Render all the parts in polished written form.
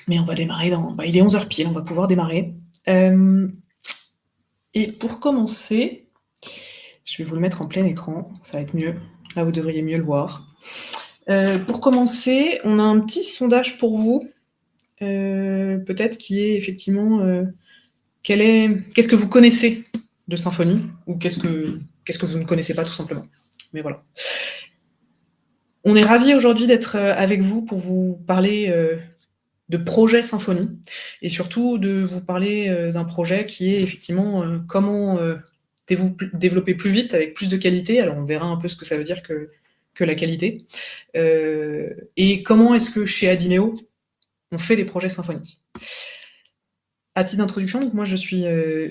Mais on va démarrer il est 11h pile, on va pouvoir démarrer. Et pour commencer, je vais vous le mettre en plein écran, ça va être mieux. Là, vous devriez mieux le voir. Pour commencer, on a un petit sondage pour vous, peut-être qui est effectivement qu'est-ce que vous connaissez de Symfony, ou qu'est-ce que vous ne connaissez pas tout simplement. Mais voilà. On est ravis aujourd'hui d'être avec vous pour vous parler de projet Symfony, et surtout de vous parler d'un projet qui est effectivement comment développer plus vite, avec plus de qualité. Alors on verra un peu ce que ça veut dire que la qualité. Et comment est-ce que chez Adimeo, on fait des projets Symfony. À titre d'introduction, donc moi je suis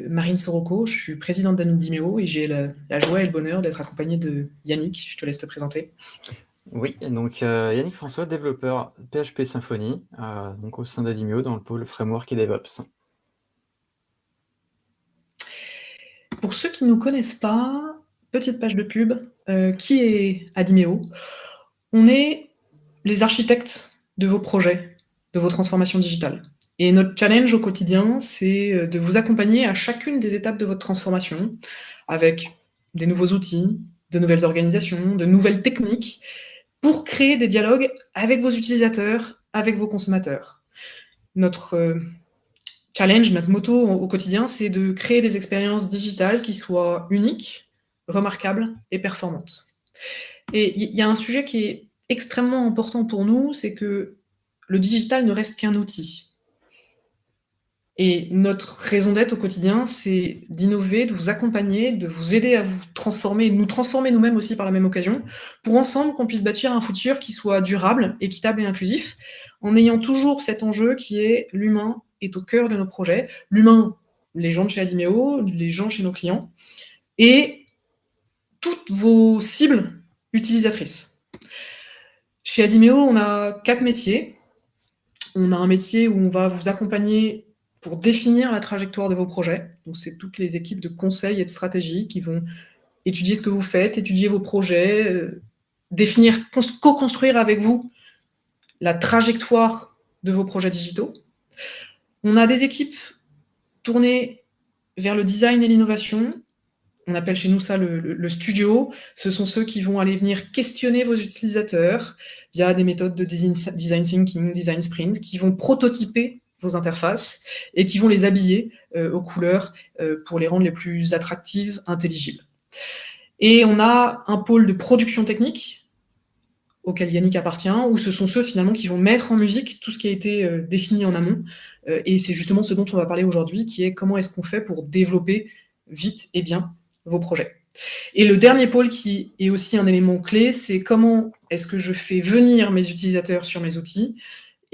Marine Soroco, je suis présidente d'Adimeo et j'ai la joie et le bonheur d'être accompagnée de Yannick. Je te laisse te présenter. Oui, donc Yannick François, développeur PHP Symfony, donc au sein d'Adimeo dans le pôle framework et DevOps. Pour ceux qui ne nous connaissent pas, petite page de pub, qui est Adimeo? On est les architectes de vos projets, de vos transformations digitales. Et notre challenge au quotidien, c'est de vous accompagner à chacune des étapes de votre transformation, avec des nouveaux outils, de nouvelles organisations, de nouvelles techniques, pour créer des dialogues avec vos utilisateurs, avec vos consommateurs. Notre challenge, notre motto au quotidien, c'est de créer des expériences digitales qui soient uniques, remarquables et performantes. Et il y a un sujet qui est extrêmement important pour nous, c'est que le digital ne reste qu'un outil. Et notre raison d'être au quotidien, c'est d'innover, de vous accompagner, de vous aider à vous transformer, de nous transformer nous-mêmes aussi par la même occasion, pour ensemble qu'on puisse bâtir un futur qui soit durable, équitable et inclusif, en ayant toujours cet enjeu qui est l'humain est au cœur de nos projets. L'humain, les gens de chez Adimeo, les gens chez nos clients, et toutes vos cibles utilisatrices. Chez Adimeo, on a 4 métiers. On a un métier où on va vous accompagner pour définir la trajectoire de vos projets. Donc, c'est toutes les équipes de conseil et de stratégie qui vont étudier ce que vous faites, étudier vos projets, définir, co-construire avec vous la trajectoire de vos projets digitaux. On a des équipes tournées vers le design et l'innovation. On appelle chez nous ça le studio. Ce sont ceux qui vont aller venir questionner vos utilisateurs via des méthodes de design thinking, design sprint, qui vont prototyper vos interfaces et qui vont les habiller aux couleurs pour les rendre les plus attractives, intelligibles. Et on a un pôle de production technique auquel Yannick appartient, où ce sont ceux finalement qui vont mettre en musique tout ce qui a été défini en amont. Et c'est justement ce dont on va parler aujourd'hui, qui est comment est-ce qu'on fait pour développer vite et bien vos projets. Et le dernier pôle qui est aussi un élément clé, c'est comment est-ce que je fais venir mes utilisateurs sur mes outils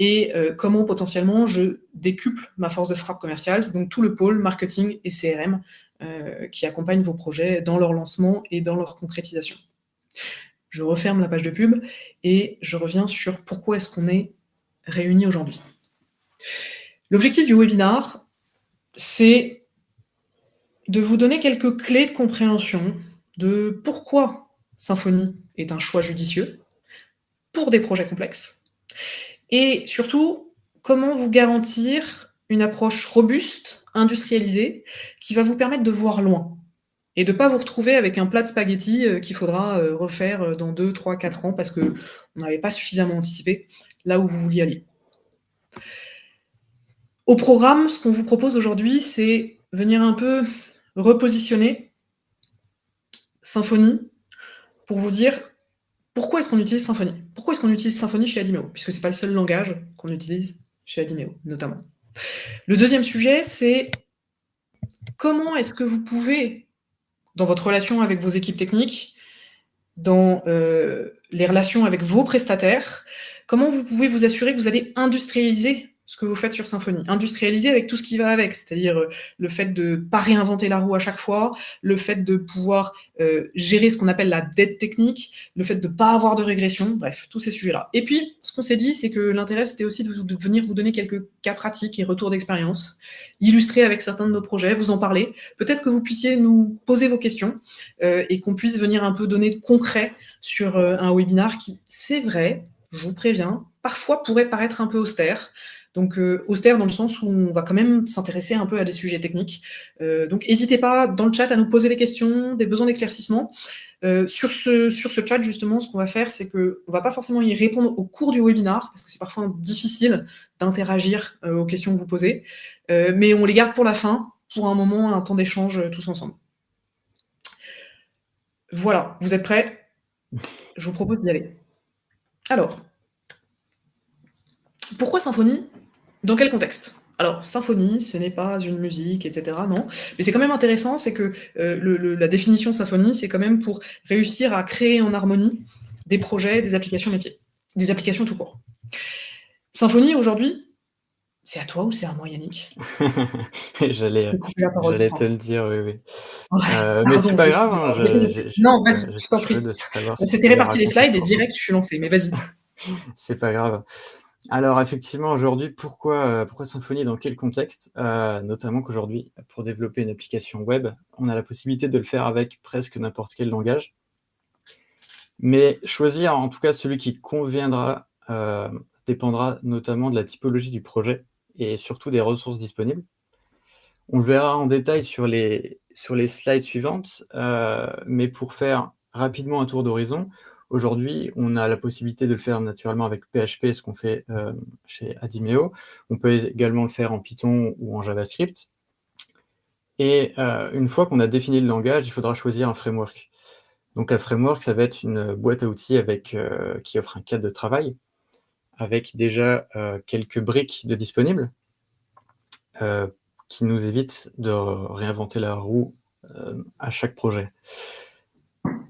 et comment potentiellement je décuple ma force de frappe commerciale. C'est donc tout le pôle marketing et CRM qui accompagne vos projets dans leur lancement et dans leur concrétisation. Je referme la page de pub et je reviens sur pourquoi est-ce qu'on est réunis aujourd'hui. L'objectif du webinaire, c'est de vous donner quelques clés de compréhension de pourquoi Symfony est un choix judicieux pour des projets complexes et surtout comment vous garantir une approche robuste, industrialisée, qui va vous permettre de voir loin et de ne pas vous retrouver avec un plat de spaghettis qu'il faudra refaire dans 2, 3, 4 ans parce qu'on n'avait pas suffisamment anticipé là où vous vouliez aller. Au programme, ce qu'on vous propose aujourd'hui, c'est venir un peu repositionner Symfony pour vous dire pourquoi est-ce qu'on utilise Symfony. Pourquoi est-ce qu'on utilise Symfony chez Adimeo, puisque ce n'est pas le seul langage qu'on utilise chez Adimeo, notamment. Le deuxième sujet, c'est comment est-ce que vous pouvez, dans votre relation avec vos équipes techniques, dans les relations avec vos prestataires, comment vous pouvez vous assurer que vous allez industrialiser ce que vous faites sur Symfony. Industrialiser avec tout ce qui va avec, c'est-à-dire le fait de ne pas réinventer la roue à chaque fois, le fait de pouvoir gérer ce qu'on appelle la dette technique, le fait de ne pas avoir de régression, bref, tous ces sujets-là. Et puis, ce qu'on s'est dit, c'est que l'intérêt, c'était aussi de venir vous donner quelques cas pratiques et retours d'expérience, illustrer avec certains de nos projets, vous en parler. Peut-être que vous puissiez nous poser vos questions et qu'on puisse venir un peu donner de concret sur un webinar qui, c'est vrai, je vous préviens, parfois pourrait paraître un peu austère, Donc austère dans le sens où on va quand même s'intéresser un peu à des sujets techniques. Donc n'hésitez pas dans le chat à nous poser des questions, des besoins d'éclaircissement. Sur ce chat, justement, ce qu'on va faire, c'est qu'on ne va pas forcément y répondre au cours du webinar, parce que c'est parfois difficile d'interagir aux questions que vous posez, mais on les garde pour la fin, pour un moment, un temps d'échange tous ensemble. Voilà, vous êtes prêts? Je vous propose d'y aller. Alors, pourquoi Symfony? Dans quel contexte? Alors, symphonie, ce n'est pas une musique, etc. Non. Mais c'est quand même intéressant, c'est que la définition symphonie, c'est quand même pour réussir à créer en harmonie des projets, des applications métiers, des applications tout court. Symfony, aujourd'hui, c'est à toi ou c'est à moi, Yannick? J'allais te le dire, oui, oui. Ouais, mais c'est pas grave, hein, non, vas-y, je t'en prie. de savoir On si s'était réparti les slides et direct, je suis lancé, mais vas-y. C'est pas grave. Alors effectivement, aujourd'hui, pourquoi Symfony, dans quel contexte? Notamment qu'aujourd'hui, pour développer une application web, on a la possibilité de le faire avec presque n'importe quel langage. Mais choisir, en tout cas, celui qui conviendra, dépendra notamment de la typologie du projet et surtout des ressources disponibles. On le verra en détail sur les slides suivantes, mais pour faire rapidement un tour d'horizon, aujourd'hui, on a la possibilité de le faire naturellement avec PHP, ce qu'on fait chez Adimeo. On peut également le faire en Python ou en JavaScript. Et une fois qu'on a défini le langage, il faudra choisir un framework. Donc un framework, ça va être une boîte à outils qui offre un cadre de travail, avec déjà quelques briques de disponibles, qui nous évite de réinventer la roue à chaque projet.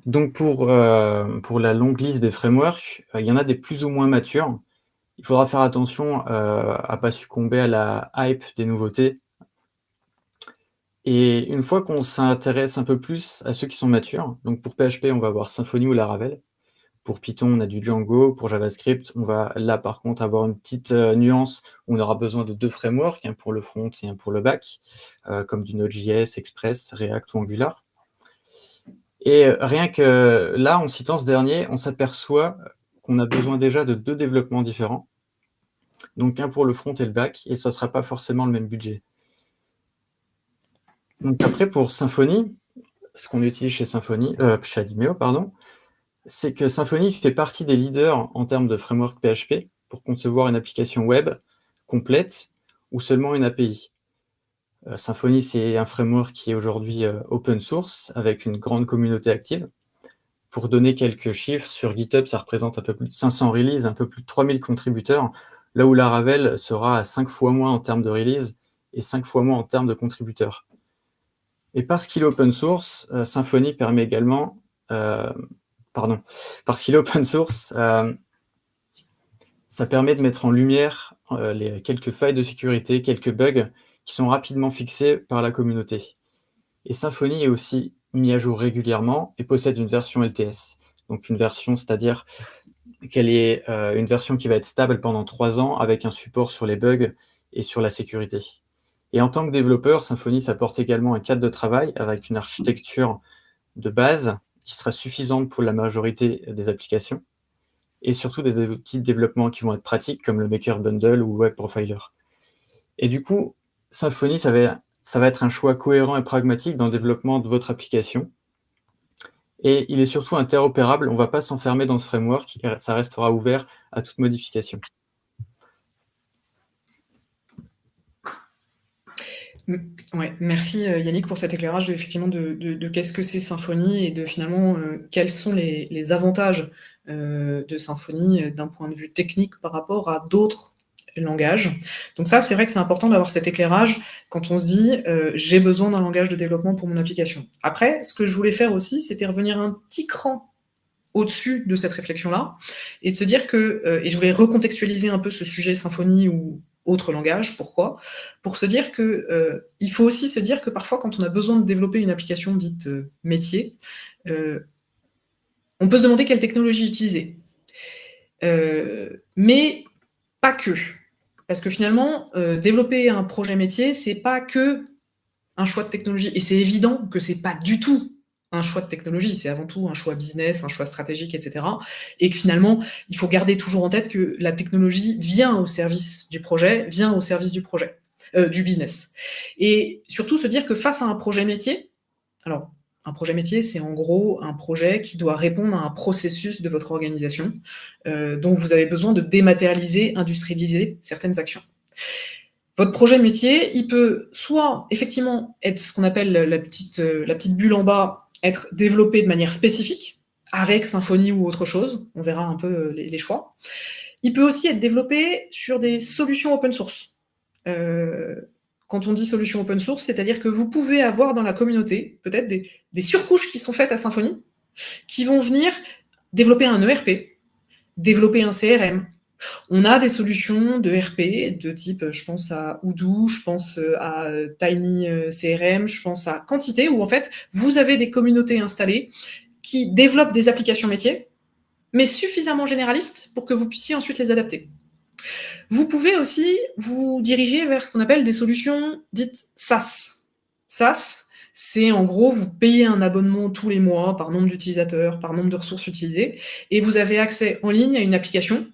Donc pour la longue liste des frameworks, il y en a des plus ou moins matures. Il faudra faire attention à ne pas succomber à la hype des nouveautés. Et une fois qu'on s'intéresse un peu plus à ceux qui sont matures, donc pour PHP, on va avoir Symfony ou Laravel. Pour Python, on a du Django. Pour JavaScript, on va là, par contre, avoir une petite nuance. On aura besoin de 2 frameworks, un pour le front et un pour le back, comme du Node.js, Express, React ou Angular. Et rien que là, en citant ce dernier, on s'aperçoit qu'on a besoin déjà de 2 développements différents. Donc un pour le front et le back, et ce ne sera pas forcément le même budget. Donc après, pour Symfony, ce qu'on utilise chez Adimeo, pardon, c'est que Symfony fait partie des leaders en termes de framework PHP pour concevoir une application web complète ou seulement une API. Symfony, c'est un framework qui est aujourd'hui open source avec une grande communauté active. Pour donner quelques chiffres, sur GitHub, ça représente un peu plus de 500 releases, un peu plus de 3000 contributeurs, là où Laravel sera à 5 fois moins en termes de release et 5 fois moins en termes de contributeurs. Et parce qu'il est open source, Symfony permet également... parce qu'il est open source, ça permet de mettre en lumière les quelques failles de sécurité, quelques bugs qui sont rapidement fixés par la communauté. Et Symfony est aussi mis à jour régulièrement et possède une version LTS. Donc une version, c'est-à-dire qu'elle est une version qui va être stable pendant 3 ans avec un support sur les bugs et sur la sécurité. Et en tant que développeur, Symfony s'apporte également un cadre de travail avec une architecture de base qui sera suffisante pour la majorité des applications, et surtout des outils de développement qui vont être pratiques, comme le Maker Bundle ou Web Profiler. Et du coup, Symfony, ça va être un choix cohérent et pragmatique dans le développement de votre application. Et il est surtout interopérable, on ne va pas s'enfermer dans ce framework, et ça restera ouvert à toute modification. Ouais, merci Yannick pour cet éclairage effectivement de qu'est-ce que c'est Symfony et de finalement quels sont les avantages de Symfony d'un point de vue technique par rapport à d'autres langages. Donc ça, c'est vrai que c'est important d'avoir cet éclairage quand on se dit j'ai besoin d'un langage de développement pour mon application. Après, ce que je voulais faire aussi, c'était revenir un petit cran au-dessus de cette réflexion-là et de se dire que, et je voulais recontextualiser un peu ce sujet Symfony ou autre langage, pourquoi? Pour se dire que il faut aussi se dire que parfois, quand on a besoin de développer une application dite métier, on peut se demander quelle technologie utiliser. Mais pas que. Parce que finalement, développer un projet métier, c'est pas que un choix de technologie. Et c'est évident que c'est pas du tout un choix de technologie, c'est avant tout un choix business, un choix stratégique, etc. Et que finalement, il faut garder toujours en tête que la technologie vient au service du projet, vient au service du projet, du business. Et surtout se dire que face à un projet métier, alors un projet métier, c'est en gros un projet qui doit répondre à un processus de votre organisation, dont vous avez besoin de dématérialiser, industrialiser certaines actions. Votre projet métier, il peut soit effectivement être ce qu'on appelle la petite bulle en bas, être développé de manière spécifique, avec Symfony ou autre chose, on verra un peu les choix. Il peut aussi être développé sur des solutions open source. Quand on dit solution open source, c'est-à-dire que vous pouvez avoir dans la communauté peut-être des surcouches qui sont faites à Symfony, qui vont venir développer un ERP, développer un CRM. On a des solutions de RP de type, je pense à Odoo, je pense à Tiny CRM, je pense à Quantité, où en fait, vous avez des communautés installées qui développent des applications métiers, mais suffisamment généralistes pour que vous puissiez ensuite les adapter. Vous pouvez aussi vous diriger vers ce qu'on appelle des solutions dites SaaS. SaaS, c'est en gros, vous payez un abonnement tous les mois par nombre d'utilisateurs, par nombre de ressources utilisées, et vous avez accès en ligne à une application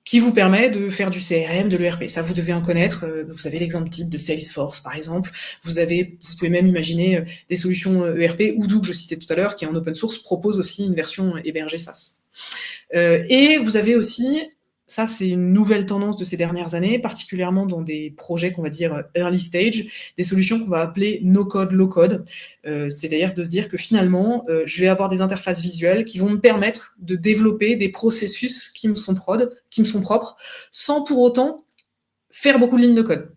qui vous permet de faire du CRM, de l'ERP. Ça, vous devez en connaître. Vous avez l'exemple type de Salesforce, par exemple. Vous pouvez même imaginer des solutions ERP. Odoo, que je citais tout à l'heure, qui est en open source, propose aussi une version hébergée SaaS. Et vous avez aussi, ça c'est une nouvelle tendance de ces dernières années, particulièrement dans des projets qu'on va dire early stage, des solutions qu'on va appeler no-code, low-code, c'est-à-dire de se dire que finalement, je vais avoir des interfaces visuelles qui vont me permettre de développer des processus qui me sont propres, sans pour autant faire beaucoup de lignes de code.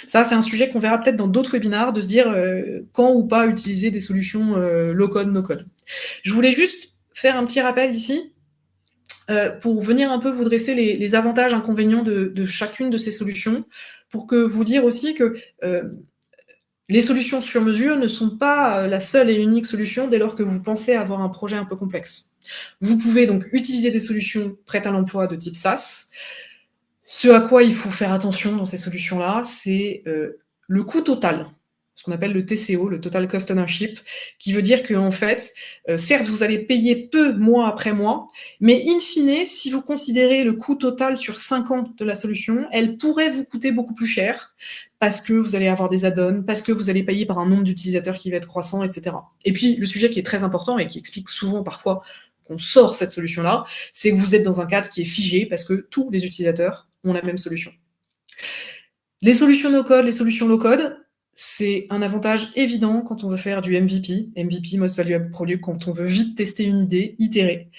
Ça, c'est un sujet qu'on verra peut-être dans d'autres webinars, de se dire quand ou pas utiliser des solutions low-code, no-code. Je voulais juste faire un petit rappel ici, pour venir un peu vous dresser les avantages, inconvénients de chacune de ces solutions, pour que vous dire aussi que les solutions sur mesure ne sont pas la seule et unique solution dès lors que vous pensez avoir un projet un peu complexe. Vous pouvez donc utiliser des solutions prêtes à l'emploi de type SaaS. Ce à quoi il faut faire attention dans ces solutions-là, c'est le coût total, ce qu'on appelle le TCO, le Total Cost Ownership, qui veut dire qu'en fait, certes, vous allez payer peu mois après mois, mais in fine, si vous considérez le coût total sur 5 ans de la solution, elle pourrait vous coûter beaucoup plus cher, parce que vous allez avoir des add-ons, parce que vous allez payer par un nombre d'utilisateurs qui va être croissant, etc. Et puis, le sujet qui est très important et qui explique souvent parfois qu'on sort cette solution-là, c'est que vous êtes dans un cadre qui est figé, parce que tous les utilisateurs ont la même solution. Les solutions no-code, les solutions low-code, c'est un avantage évident quand on veut faire du MVP, Most Valuable Product, quand on veut vite tester une idée, itérer,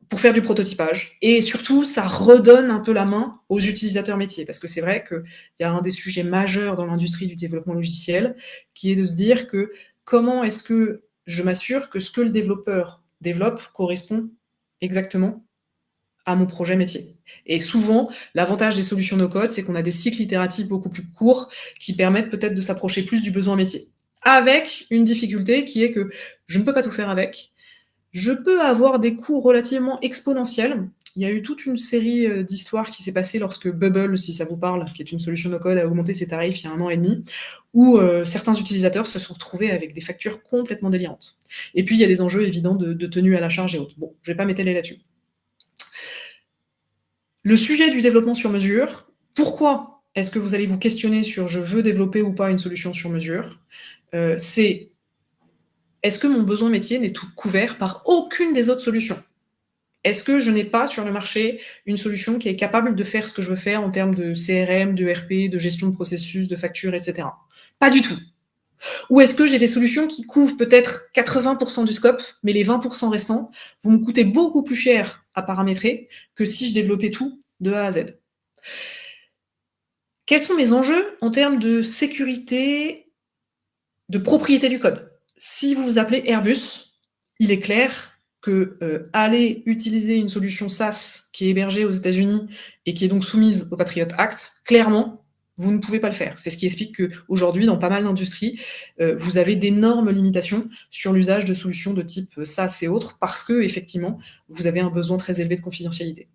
pour faire du prototypage. Et surtout, ça redonne un peu la main aux utilisateurs métiers, parce que c'est vrai qu'il y a un des sujets majeurs dans l'industrie du développement logiciel, qui est de se dire que comment est-ce que je m'assure que ce que le développeur développe correspond exactement à mon projet métier. Et souvent, l'avantage des solutions no-code, c'est qu'on a des cycles itératifs beaucoup plus courts qui permettent peut-être de s'approcher plus du besoin métier. Avec une difficulté qui est que je ne peux pas tout faire avec. Je peux avoir des coûts relativement exponentiels. Il y a eu toute une série d'histoires qui s'est passée lorsque Bubble, si ça vous parle, qui est une solution no-code, a augmenté ses tarifs il y a 1 an et demi, où certains utilisateurs se sont retrouvés avec des factures complètement délirantes. Et puis, il y a des enjeux évidents de tenue à la charge et autres. Bon, je ne vais pas m'étaler là-dessus. Le sujet du développement sur mesure, pourquoi est-ce que vous allez vous questionner sur je veux développer ou pas une solution sur mesure, c'est est-ce que mon besoin métier n'est tout couvert par aucune des autres solutions? Est-ce que je n'ai pas sur le marché une solution qui est capable de faire ce que je veux faire en termes de CRM, de RP, de gestion de processus, de factures, etc. Pas du tout. Ou est-ce que j'ai des solutions qui couvrent peut-être 80% du scope, mais les 20% restants vont me coûter beaucoup plus cher à paramétrer que si je développais tout de A à Z. Quels sont mes enjeux en termes de sécurité, de propriété du code? Si vous vous appelez Airbus, il est clair que aller utiliser une solution SaaS qui est hébergée aux États-Unis et qui est donc soumise au Patriot Act, clairement, vous ne pouvez pas le faire. C'est ce qui explique qu'aujourd'hui, dans pas mal d'industries, vous avez d'énormes limitations sur l'usage de solutions de type SaaS et autres, parce que, effectivement, vous avez un besoin très élevé de confidentialité.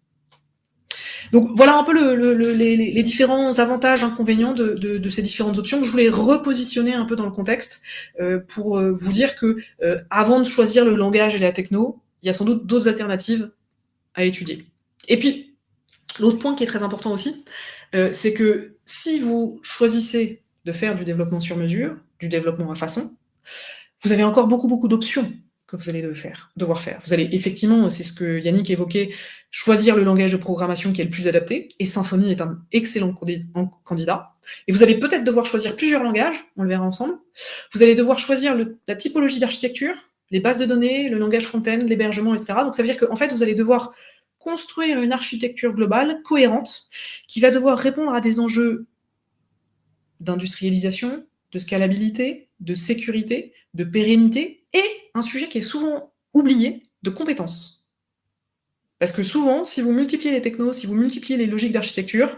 Donc voilà un peu les différents avantages, inconvénients de ces différentes options. Je voulais repositionner un peu dans le contexte pour vous dire que avant de choisir le langage et la techno, il y a sans doute d'autres alternatives à étudier. Et puis, l'autre point qui est très important aussi, c'est que si vous choisissez de faire du développement sur mesure, du développement à façon, vous avez encore beaucoup d'options que vous allez devoir faire. Vous allez effectivement, c'est ce que Yannick évoquait, choisir le langage de programmation qui est le plus adapté, et Symfony est un excellent candidat. Et vous allez peut-être devoir choisir plusieurs langages, on le verra ensemble. Vous allez devoir choisir la typologie d'architecture, les bases de données, le langage front-end, l'hébergement, etc. Donc ça veut dire qu'en fait, vous allez devoir construire une architecture globale, cohérente, qui va devoir répondre à des enjeux d'industrialisation, de scalabilité, de sécurité, de pérennité, et un sujet qui est souvent oublié, de compétences. Parce que souvent, si vous multipliez les technos, si vous multipliez les logiques d'architecture,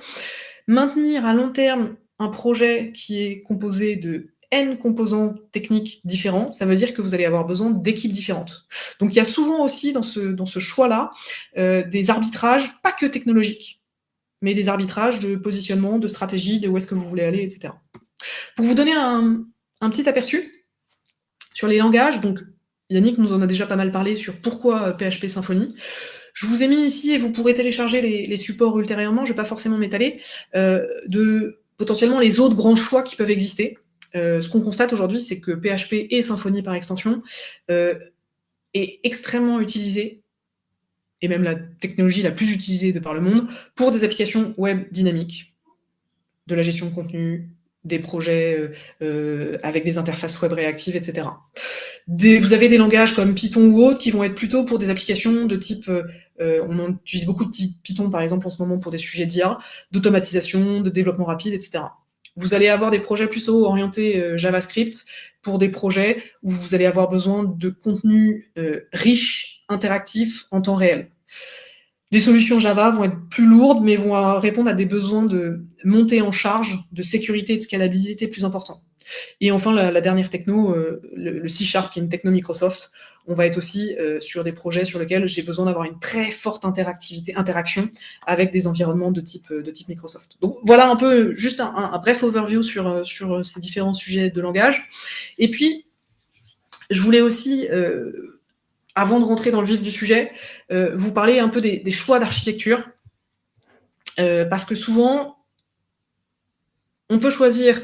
maintenir à long terme un projet qui est composé de N composants techniques différents, ça veut dire que vous allez avoir besoin d'équipes différentes. Donc il y a souvent aussi dans ce choix-là des arbitrages, pas que technologiques, mais des arbitrages de positionnement, de stratégie, de où est-ce que vous voulez aller, etc. Pour vous donner un petit aperçu sur les langages, donc Yannick nous en a déjà pas mal parlé sur pourquoi PHP Symfony. Je vous ai mis ici, et vous pourrez télécharger les supports ultérieurement, je ne vais pas forcément m'étaler, de potentiellement les autres grands choix qui peuvent exister. Ce qu'on constate aujourd'hui, c'est que PHP et Symfony par extension est extrêmement utilisé, et même la technologie la plus utilisée de par le monde, pour des applications web dynamiques, de la gestion de contenu, des projets avec des interfaces web réactives, etc. Vous avez des langages comme Python ou autres qui vont être plutôt pour des applications de type, on utilise beaucoup de Python par exemple en ce moment pour des sujets d'IA, d'automatisation, de développement rapide, etc. Vous allez avoir des projets plutôt orientés JavaScript pour des projets où vous allez avoir besoin de contenu riche, interactif, en temps réel. Les solutions Java vont être plus lourdes, mais vont répondre à des besoins de montée en charge, de sécurité et de scalabilité plus importants. Et enfin, la dernière techno, le C#, qui est une techno Microsoft, on va être aussi sur des projets sur lesquels j'ai besoin d'avoir une très forte interaction avec des environnements de type Microsoft. Donc voilà un peu juste un bref overview sur ces différents sujets de langage. Et puis, je voulais aussi, avant de rentrer dans le vif du sujet, vous parler un peu des choix d'architecture. Parce que souvent, on peut choisir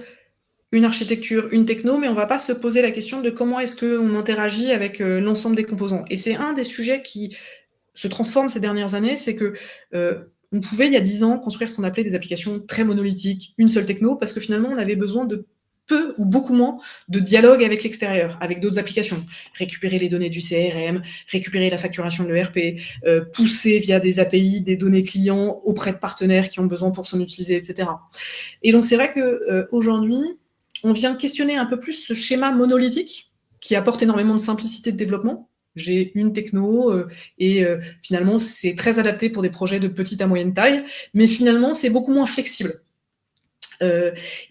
une architecture, une techno, mais on ne va pas se poser la question de comment est-ce qu'on interagit avec l'ensemble des composants. Et c'est un des sujets qui se transforme ces dernières années, c'est que on pouvait, il y a 10 ans, construire ce qu'on appelait des applications très monolithiques, une seule techno, parce que finalement, on avait besoin de peu ou beaucoup moins de dialogue avec l'extérieur, avec d'autres applications. Récupérer les données du CRM, récupérer la facturation de l'ERP, pousser via des API des données clients auprès de partenaires qui ont besoin pour s'en utiliser, etc. Et donc, c'est vrai qu'aujourd'hui, on vient questionner un peu plus ce schéma monolithique qui apporte énormément de simplicité de développement. J'ai une techno et finalement, c'est très adapté pour des projets de petite à moyenne taille, mais finalement, c'est beaucoup moins flexible.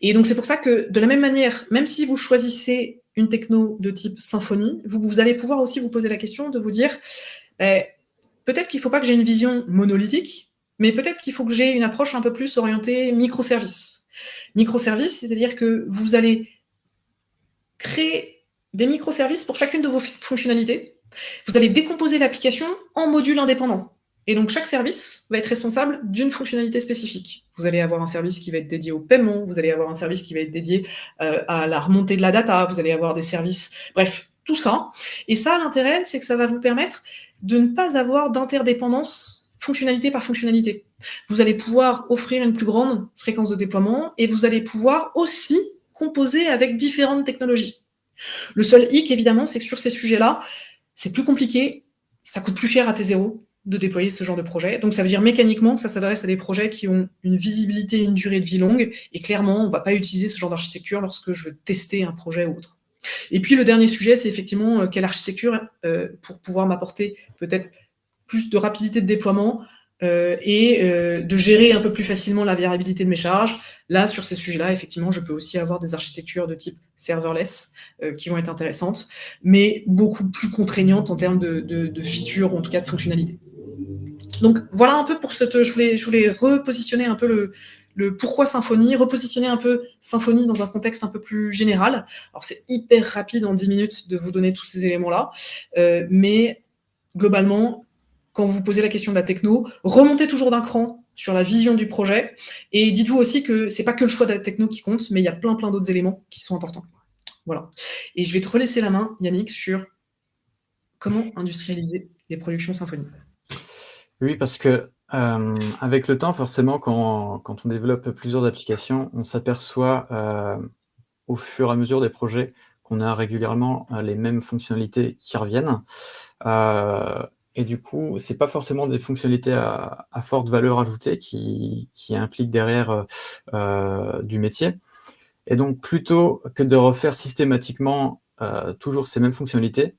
Et donc, c'est pour ça que, de la même manière, même si vous choisissez une techno de type Symfony, vous allez pouvoir aussi vous poser la question de vous dire peut-être qu'il ne faut pas que j'ai une vision monolithique, mais peut-être qu'il faut que j'ai une approche un peu plus orientée microservices. Microservices, c'est-à-dire que vous allez créer des microservices pour chacune de vos fonctionnalités. Vous allez décomposer l'application en modules indépendants. Et donc, chaque service va être responsable d'une fonctionnalité spécifique. Vous allez avoir un service qui va être dédié au paiement, vous allez avoir un service qui va être dédié à la remontée de la data, vous allez avoir des services, bref, tout ça. Et ça, l'intérêt, c'est que ça va vous permettre de ne pas avoir d'interdépendance fonctionnalité par fonctionnalité. Vous allez pouvoir offrir une plus grande fréquence de déploiement et vous allez pouvoir aussi composer avec différentes technologies. Le seul hic, évidemment, c'est que sur ces sujets-là, c'est plus compliqué, ça coûte plus cher à T0 de déployer ce genre de projet. Donc ça veut dire mécaniquement que ça s'adresse à des projets qui ont une visibilité, une durée de vie longue, et clairement, on ne va pas utiliser ce genre d'architecture lorsque je veux tester un projet ou autre. Et puis le dernier sujet, c'est effectivement quelle architecture pour pouvoir m'apporter peut-être plus de rapidité de déploiement et de gérer un peu plus facilement la variabilité de mes charges. Là, sur ces sujets-là, effectivement, je peux aussi avoir des architectures de type serverless qui vont être intéressantes, mais beaucoup plus contraignantes en termes de features, ou en tout cas de fonctionnalités. Donc voilà un peu pour cette... Je voulais repositionner un peu le pourquoi Symfony, repositionner un peu Symfony dans un contexte un peu plus général. Alors c'est hyper rapide en 10 minutes de vous donner tous ces éléments-là, mais globalement, quand vous vous posez la question de la techno, remontez toujours d'un cran sur la vision du projet, et dites-vous aussi que c'est pas que le choix de la techno qui compte, mais il y a plein d'autres éléments qui sont importants. Voilà. Et je vais te relaisser la main, Yannick, sur comment industrialiser les productions Symfony. Oui, parce que avec le temps, forcément, quand on développe plusieurs applications, on s'aperçoit au fur et à mesure des projets qu'on a régulièrement les mêmes fonctionnalités qui reviennent. Et du coup, c'est pas forcément des fonctionnalités à forte valeur ajoutée qui impliquent derrière du métier. Et donc, plutôt que de refaire systématiquement toujours ces mêmes fonctionnalités,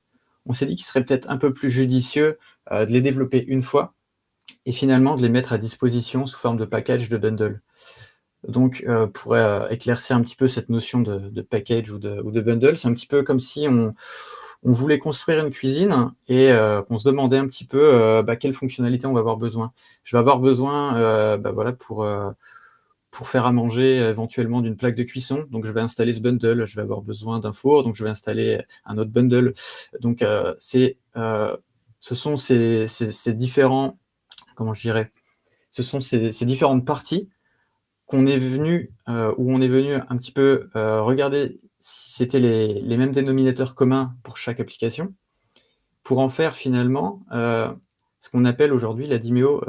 on s'est dit qu'il serait peut-être un peu plus judicieux de les développer une fois et finalement de les mettre à disposition sous forme de package, de bundle. Donc, pour éclaircir un petit peu cette notion de package ou de bundle, c'est un petit peu comme si on voulait construire une cuisine et qu'on se demandait un petit peu quelle fonctionnalité on va avoir besoin. Je vais avoir besoin voilà, pour faire à manger éventuellement d'une plaque de cuisson, donc je vais installer ce bundle. Je vais avoir besoin d'un four, donc je vais installer un autre bundle. Donc, ce sont ces différents, comment je dirais, ce sont ces différentes parties qu'on est venu, où on est venu un petit peu regarder si c'était les mêmes dénominateurs communs pour chaque application, pour en faire finalement ce qu'on appelle aujourd'hui la Dimeo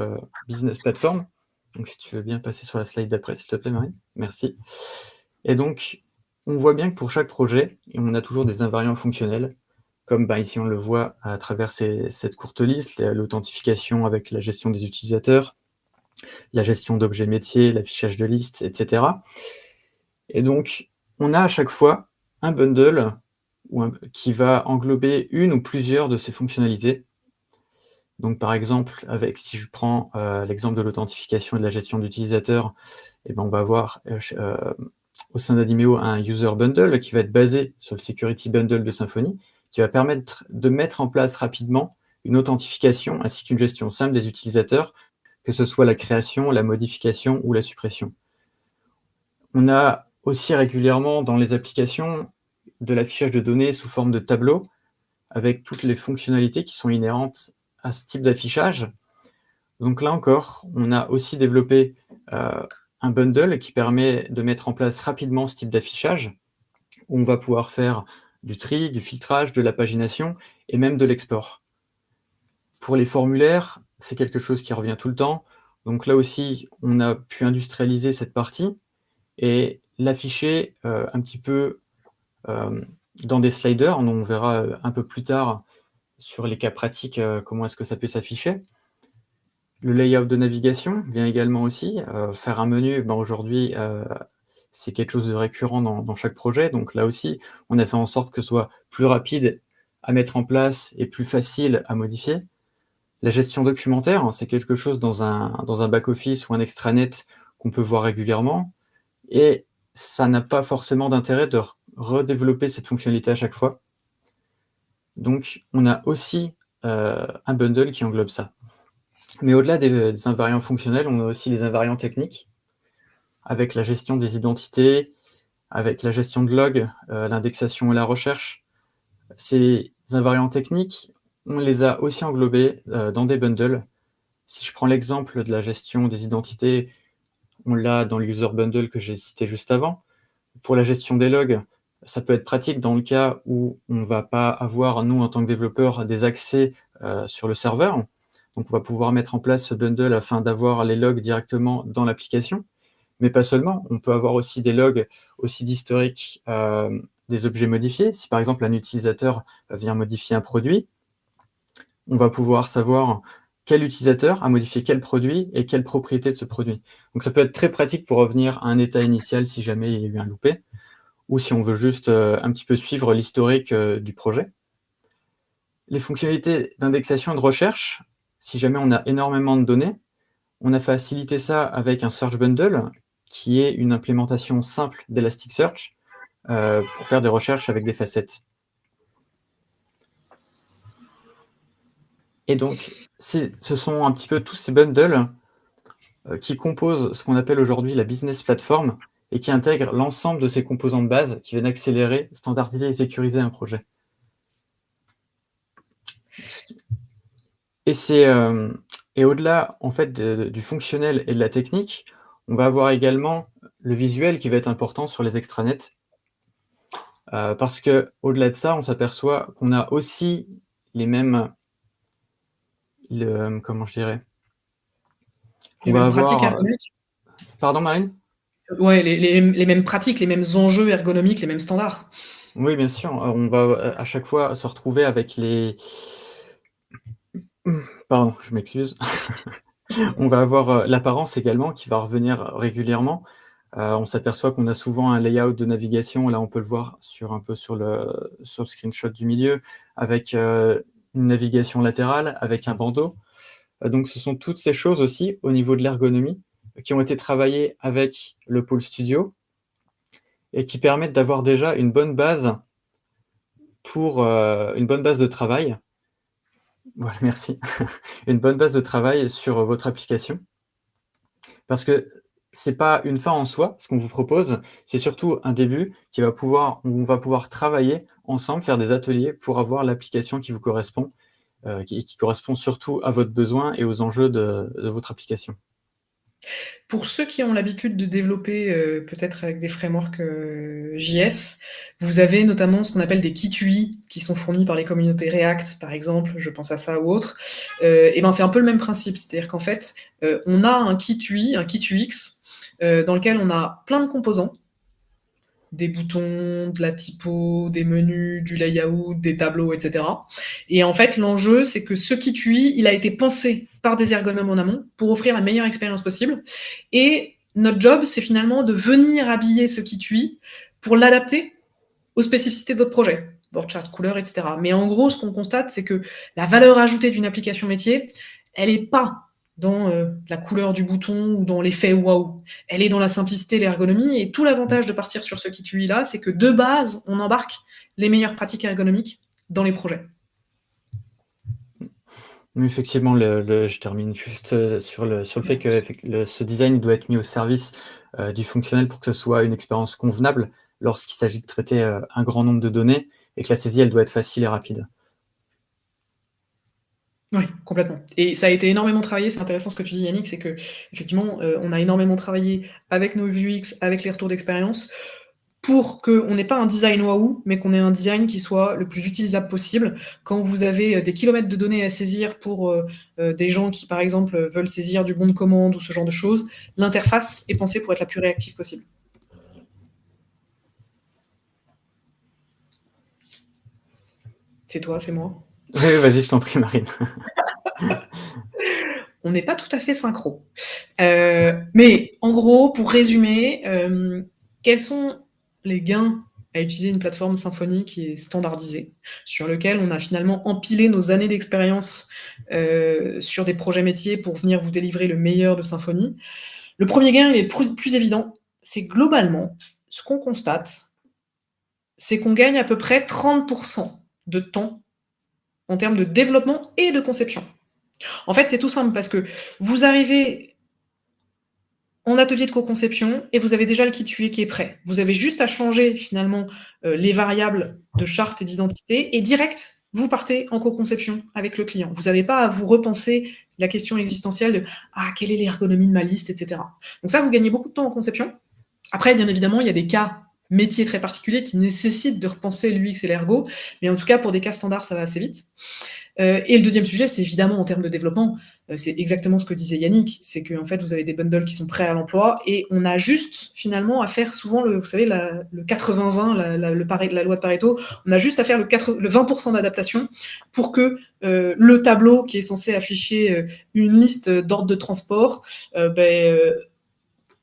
Business Platform. Donc si tu veux bien passer sur la slide d'après, s'il te plaît, Marie. Merci. Et donc, on voit bien que pour chaque projet, on a toujours des invariants fonctionnels, comme ici on le voit à travers cette courte liste, l'authentification avec la gestion des utilisateurs, la gestion d'objets métiers, l'affichage de listes, etc. Et donc, on a à chaque fois un bundle qui va englober une ou plusieurs de ces fonctionnalités. Donc, par exemple, si je prends l'exemple de l'authentification et de la gestion d'utilisateurs, on va avoir au sein d'Adimeo un User Bundle qui va être basé sur le Security Bundle de Symfony, qui va permettre de mettre en place rapidement une authentification ainsi qu'une gestion simple des utilisateurs, que ce soit la création, la modification ou la suppression. On a aussi régulièrement dans les applications de l'affichage de données sous forme de tableau, avec toutes les fonctionnalités qui sont inhérentes à ce type d'affichage. Donc là encore, on a aussi développé un bundle qui permet de mettre en place rapidement ce type d'affichage, où on va pouvoir faire du tri, du filtrage, de la pagination et même de l'export. Pour les formulaires, c'est quelque chose qui revient tout le temps. Donc là aussi, on a pu industrialiser cette partie et l'afficher un petit peu dans des sliders. On verra un peu plus tard sur les cas pratiques comment est-ce que ça peut s'afficher. Le layout de navigation vient également aussi. Faire un menu, aujourd'hui, c'est quelque chose de récurrent dans chaque projet. Donc là aussi, on a fait en sorte que ce soit plus rapide à mettre en place et plus facile à modifier. La gestion documentaire, c'est quelque chose dans un back-office ou un extranet qu'on peut voir régulièrement. Et ça n'a pas forcément d'intérêt de redévelopper cette fonctionnalité à chaque fois. Donc, on a aussi un bundle qui englobe ça. Mais au-delà des invariants fonctionnels, on a aussi les invariants techniques, avec la gestion des identités, avec la gestion de log, l'indexation et la recherche. Ces invariants techniques, on les a aussi englobés dans des bundles. Si je prends l'exemple de la gestion des identités, on l'a dans le user bundle que j'ai cité juste avant. Pour la gestion des logs, ça peut être pratique dans le cas où on ne va pas avoir, nous, en tant que développeurs, des accès sur le serveur. Donc, on va pouvoir mettre en place ce bundle afin d'avoir les logs directement dans l'application. Mais pas seulement, on peut avoir aussi des logs aussi d'historique des objets modifiés. Si par exemple un utilisateur vient modifier un produit, on va pouvoir savoir quel utilisateur a modifié quel produit et quelle propriété de ce produit. Donc ça peut être très pratique pour revenir à un état initial si jamais il y a eu un loupé, ou si on veut juste un petit peu suivre l'historique du projet. Les fonctionnalités d'indexation et de recherche, si jamais on a énormément de données, on a facilité ça avec un Search Bundle, qui est une implémentation simple d'Elasticsearch pour faire des recherches avec des facettes. Et donc, ce sont un petit peu tous ces bundles qui composent ce qu'on appelle aujourd'hui la business platform et qui intègrent l'ensemble de ces composants de base qui viennent accélérer, standardiser et sécuriser un projet. Et au-delà en fait du fonctionnel et de la technique, on va avoir également le visuel qui va être important sur les extranets. Parce qu'au-delà de ça, on s'aperçoit qu'on a aussi les mêmes, comment je dirais, Les on va mêmes pratiques avoir. ergonomiques. Pardon, Marine? Ouais, les mêmes pratiques, les mêmes enjeux ergonomiques, les mêmes standards. Oui, bien sûr. On va à chaque fois se retrouver avec les. Pardon, je m'excuse. On va avoir l'apparence également qui va revenir régulièrement. On s'aperçoit qu'on a souvent un layout de navigation. Là, on peut le voir un peu sur le screenshot du milieu, avec une navigation latérale, avec un bandeau. Donc, ce sont toutes ces choses aussi, au niveau de l'ergonomie, qui ont été travaillées avec le Pôle Studio et qui permettent d'avoir déjà une bonne base une bonne base de travail. Voilà, merci. Une bonne base de travail sur votre application. Parce que c'est pas une fin en soi, ce qu'on vous propose, c'est surtout un début où on va pouvoir travailler ensemble, faire des ateliers pour avoir l'application qui vous correspond, qui correspond surtout à votre besoin et aux enjeux de votre application. Pour ceux qui ont l'habitude de développer peut-être avec des frameworks JS, vous avez notamment ce qu'on appelle des kits UI qui sont fournis par les communautés React, par exemple, je pense à ça ou autre. Et ben c'est un peu le même principe, c'est-à-dire qu'en fait, on a un kit UI, un kit UX, dans lequel on a plein de composants, des boutons, de la typo, des menus, du layout, des tableaux, etc. Et en fait, l'enjeu, c'est que ce kit UI, il a été pensé par des ergonomes en amont pour offrir la meilleure expérience possible. Et notre job, c'est finalement de venir habiller ce kit UI pour l'adapter aux spécificités de votre projet, board chart, couleur, etc. Mais en gros, ce qu'on constate, c'est que la valeur ajoutée d'une application métier, elle n'est pas dans la couleur du bouton ou dans l'effet waouh. Elle est dans la simplicité, l'ergonomie. Et tout l'avantage de partir sur ce kit UI là, c'est que de base, on embarque les meilleures pratiques ergonomiques dans les projets. Effectivement, je termine juste sur le fait que ce design doit être mis au service du fonctionnel pour que ce soit une expérience convenable lorsqu'il s'agit de traiter un grand nombre de données et que la saisie, elle doit être facile et rapide. Oui, complètement. Et ça a été énormément travaillé, c'est intéressant ce que tu dis Yannick, c'est que effectivement, on a énormément travaillé avec nos UX, avec les retours d'expérience, pour qu'on n'ait pas un design waouh, mais qu'on ait un design qui soit le plus utilisable possible. Quand vous avez des kilomètres de données à saisir pour des gens qui, par exemple, veulent saisir du bon de commande ou ce genre de choses, l'interface est pensée pour être la plus réactive possible. C'est toi, c'est moi. Oui, vas-y, je t'en prie, Marine. On n'est pas tout à fait synchro. Mais en gros, pour résumer, quels sont les gains à utiliser une plateforme Symfony qui est standardisée, sur lequel on a finalement empilé nos années d'expérience sur des projets métiers pour venir vous délivrer le meilleur de Symfony. Le premier gain, il est plus évident, c'est globalement, ce qu'on constate, c'est qu'on gagne à peu près 30% de temps en termes de développement et de conception. En fait, c'est tout simple parce que vous arrivez en atelier de co-conception et vous avez déjà le kit UI qui est prêt. Vous avez juste à changer finalement les variables de charte et d'identité et direct, vous partez en co-conception avec le client. Vous n'avez pas à vous repenser la question existentielle de « Ah, quelle est l'ergonomie de ma liste ?» etc. Donc ça, vous gagnez beaucoup de temps en conception. Après, bien évidemment, il y a des cas métiers très particuliers qui nécessitent de repenser l'UX et l'ergo, mais en tout cas, pour des cas standards, ça va assez vite. Et le deuxième sujet, c'est évidemment en termes de développement, c'est exactement ce que disait Yannick, c'est qu'en fait, vous avez des bundles qui sont prêts à l'emploi et on a juste finalement à faire souvent, vous savez, le 80-20, la loi de Pareto, on a juste à faire le 20% d'adaptation pour que le tableau qui est censé afficher une liste d'ordres de transport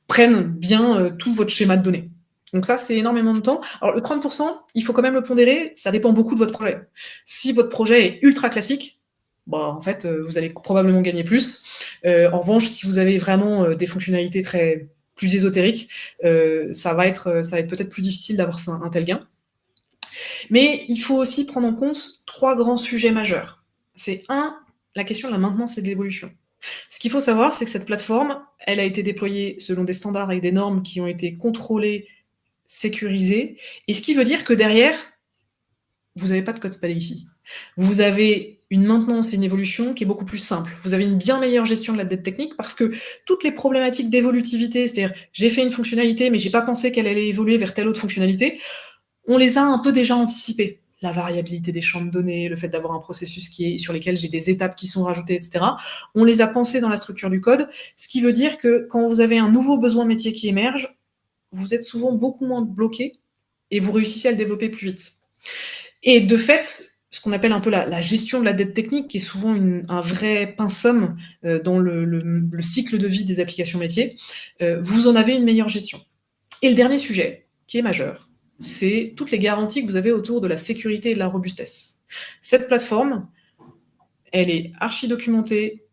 prenne bien tout votre schéma de données. Donc ça, c'est énormément de temps. Alors le 30%, il faut quand même le pondérer, ça dépend beaucoup de votre projet. Si votre projet est ultra classique, bah, en fait, vous allez probablement gagner plus. En revanche, si vous avez vraiment des fonctionnalités plus ésotériques, ça va être peut-être plus difficile d'avoir un tel gain. Mais il faut aussi prendre en compte 3 grands sujets majeurs. C'est la question de la maintenance et de l'évolution. Ce qu'il faut savoir, c'est que cette plateforme, elle a été déployée selon des standards et des normes qui ont été contrôlées, sécurisées, et ce qui veut dire que derrière, vous n'avez pas de code spaghetti. Vous avez une maintenance et une évolution qui est beaucoup plus simple. Vous avez une bien meilleure gestion de la dette technique parce que toutes les problématiques d'évolutivité, c'est-à-dire j'ai fait une fonctionnalité mais j'ai pas pensé qu'elle allait évoluer vers telle autre fonctionnalité, on les a un peu déjà anticipées. La variabilité des champs de données, le fait d'avoir un processus sur lesquels j'ai des étapes qui sont rajoutées, etc. On les a pensées dans la structure du code, ce qui veut dire que quand vous avez un nouveau besoin métier qui émerge, vous êtes souvent beaucoup moins bloqué et vous réussissez à le développer plus vite. Et de fait, ce qu'on appelle un peu la gestion de la dette technique, qui est souvent un vrai pinsum dans le cycle de vie des applications métiers, vous en avez une meilleure gestion. Et le dernier sujet, qui est majeur, c'est toutes les garanties que vous avez autour de la sécurité et de la robustesse. Cette plateforme, elle est archi documentée,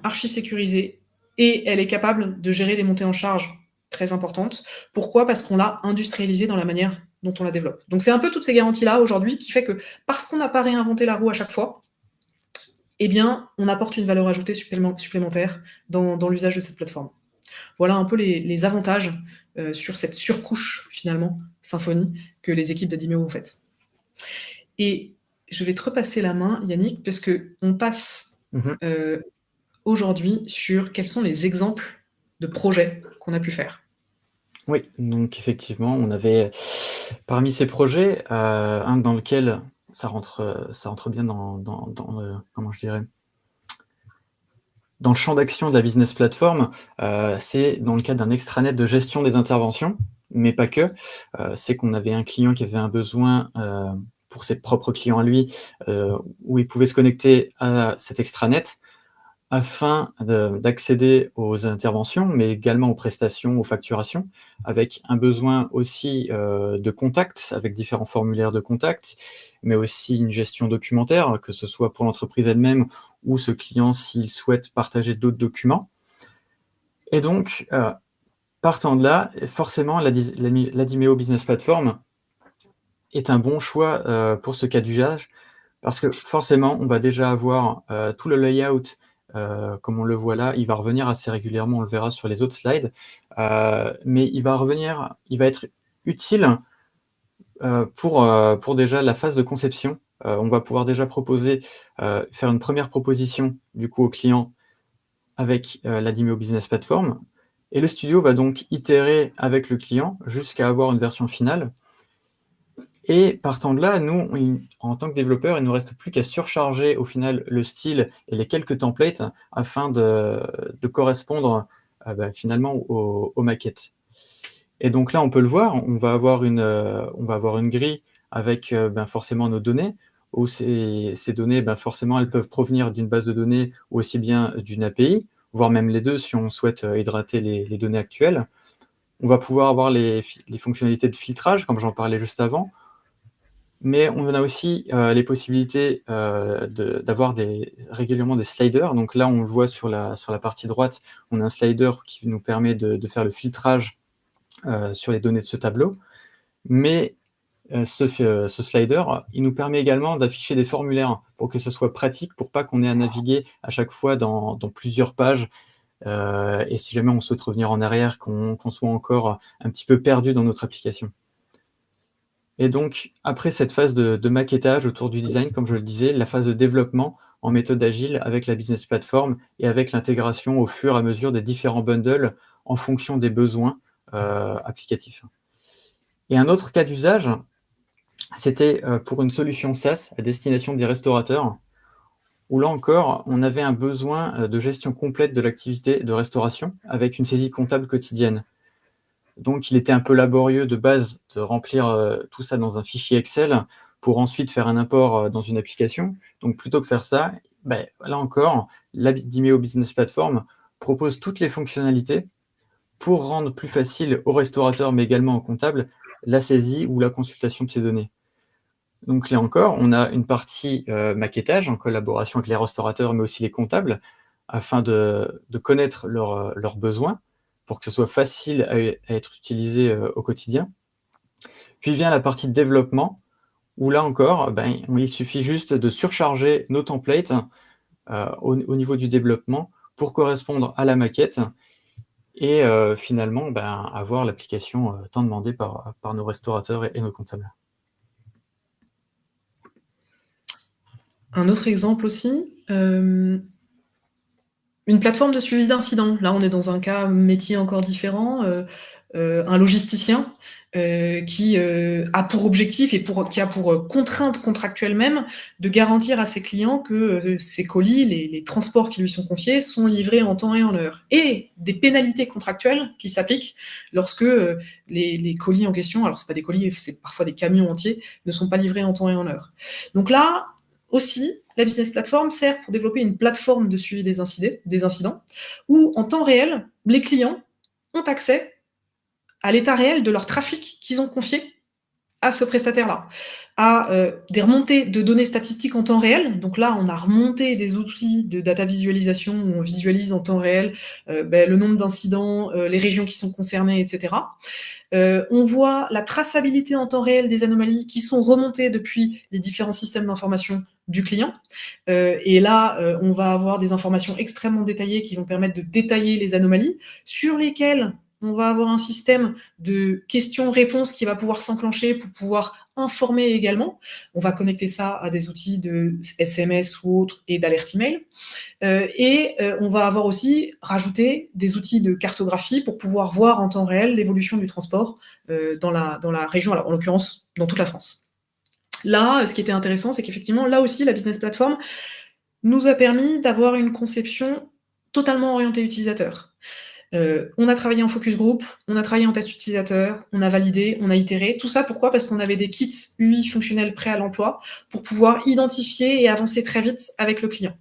archi sécurisée, et elle est capable de gérer des montées en charge très importantes. Pourquoi ? Parce qu'on l'a industrialisée dans la manière dont on la développe. Donc c'est un peu toutes ces garanties-là aujourd'hui qui fait que parce qu'on n'a pas réinventé la roue à chaque fois, eh bien, on apporte une valeur ajoutée supplémentaire dans l'usage de cette plateforme. Voilà un peu les avantages sur cette surcouche, finalement, Symfony, que les équipes d'Adimeo ont faites. Et je vais te repasser la main, Yannick, parce qu'on passe aujourd'hui sur quels sont les exemples de projets qu'on a pu faire. Oui, donc effectivement, on avait parmi ces projets un dans lequel ça rentre bien dans comment je dirais, dans le champ d'action de la business platform, c'est dans le cadre d'un extranet de gestion des interventions, mais pas que. C'est qu'on avait un client qui avait un besoin pour ses propres clients à lui, où il pouvait se connecter à cet extranet afin d'accéder aux interventions, mais également aux prestations, aux facturations, avec un besoin aussi de contact, avec différents formulaires de contact, mais aussi une gestion documentaire, que ce soit pour l'entreprise elle-même ou ce client s'il souhaite partager d'autres documents. Et donc, partant de là, forcément, l'Adimeo Business Platform est un bon choix pour ce cas d'usage, parce que forcément, on va déjà avoir tout le layout, comme on le voit là, il va revenir assez régulièrement, on le verra sur les autres slides, mais il va être utile pour déjà la phase de conception. On va pouvoir déjà faire une première proposition du coup au client avec l'Adimeo Business Platform, et le studio va donc itérer avec le client jusqu'à avoir une version finale. Et partant de là, nous, en tant que développeurs, il ne nous reste plus qu'à surcharger au final le style et les quelques templates afin de correspondre finalement aux maquettes. Et donc là, on peut le voir, on va avoir une grille avec forcément nos données, où ces données, forcément, elles peuvent provenir d'une base de données ou aussi bien d'une API, voire même les deux si on souhaite hydrater les données actuelles. On va pouvoir avoir les fonctionnalités de filtrage, comme j'en parlais juste avant, mais on a aussi les possibilités d'avoir régulièrement des sliders. Donc là, on le voit sur la partie droite, on a un slider qui nous permet de faire le filtrage sur les données de ce tableau. Mais ce slider, il nous permet également d'afficher des formulaires pour que ce soit pratique, pour pas qu'on ait à naviguer à chaque fois dans plusieurs pages. Et si jamais on souhaite revenir en arrière, qu'on soit encore un petit peu perdu dans notre application. Et donc, après cette phase de maquettage autour du design, comme je le disais, la phase de développement en méthode agile avec la business platform et avec l'intégration au fur et à mesure des différents bundles en fonction des besoins applicatifs. Et un autre cas d'usage, c'était pour une solution SaaS à destination des restaurateurs, où là encore, on avait un besoin de gestion complète de l'activité de restauration avec une saisie comptable quotidienne. Donc, il était un peu laborieux de base de remplir tout ça dans un fichier Excel pour ensuite faire un import dans une application. Donc, plutôt que faire ça, là encore, l'Adimeo Business Platform propose toutes les fonctionnalités pour rendre plus facile aux restaurateurs, mais également aux comptables, la saisie ou la consultation de ces données. Donc, là encore, on a une partie maquettage en collaboration avec les restaurateurs, mais aussi les comptables, afin de connaître leurs besoins, pour que ce soit facile à être utilisé au quotidien. Puis vient la partie de développement, où là encore, il suffit juste de surcharger nos templates au niveau du développement pour correspondre à la maquette et finalement avoir l'application tant demandée par nos restaurateurs et nos comptables. Un autre exemple aussi, une plateforme de suivi d'incidents. Là, on est dans un cas métier encore différent, un logisticien qui a pour objectif et qui a pour contrainte contractuelle même de garantir à ses clients que ses colis, les transports qui lui sont confiés, sont livrés en temps et en heure. Et des pénalités contractuelles qui s'appliquent lorsque les colis en question, alors c'est pas des colis, c'est parfois des camions entiers, ne sont pas livrés en temps et en heure. Donc là, aussi, la business platform sert pour développer une plateforme de suivi des incidents où, en temps réel, les clients ont accès à l'état réel de leur trafic qu'ils ont confié à ce prestataire-là, à des remontées de données statistiques en temps réel. Donc là, on a remonté des outils de data visualisation où on visualise en temps réel le nombre d'incidents, les régions qui sont concernées, etc. On voit la traçabilité en temps réel des anomalies qui sont remontées depuis les différents systèmes d'information du client. Et là, on va avoir des informations extrêmement détaillées qui vont permettre de détailler les anomalies, sur lesquelles on va avoir un système de questions-réponses qui va pouvoir s'enclencher pour pouvoir informer également. On va connecter ça à des outils de SMS ou autres et d'alerte email. On va avoir aussi rajouté des outils de cartographie pour pouvoir voir en temps réel l'évolution du transport dans la région, alors en l'occurrence dans toute la France. Là, ce qui était intéressant, c'est qu'effectivement, là aussi, la business platform nous a permis d'avoir une conception totalement orientée utilisateur. On a travaillé en focus group, on a travaillé en test utilisateur, on a validé, on a itéré. Tout ça, pourquoi ? Parce qu'on avait des kits UI fonctionnels prêts à l'emploi pour pouvoir identifier et avancer très vite avec le client.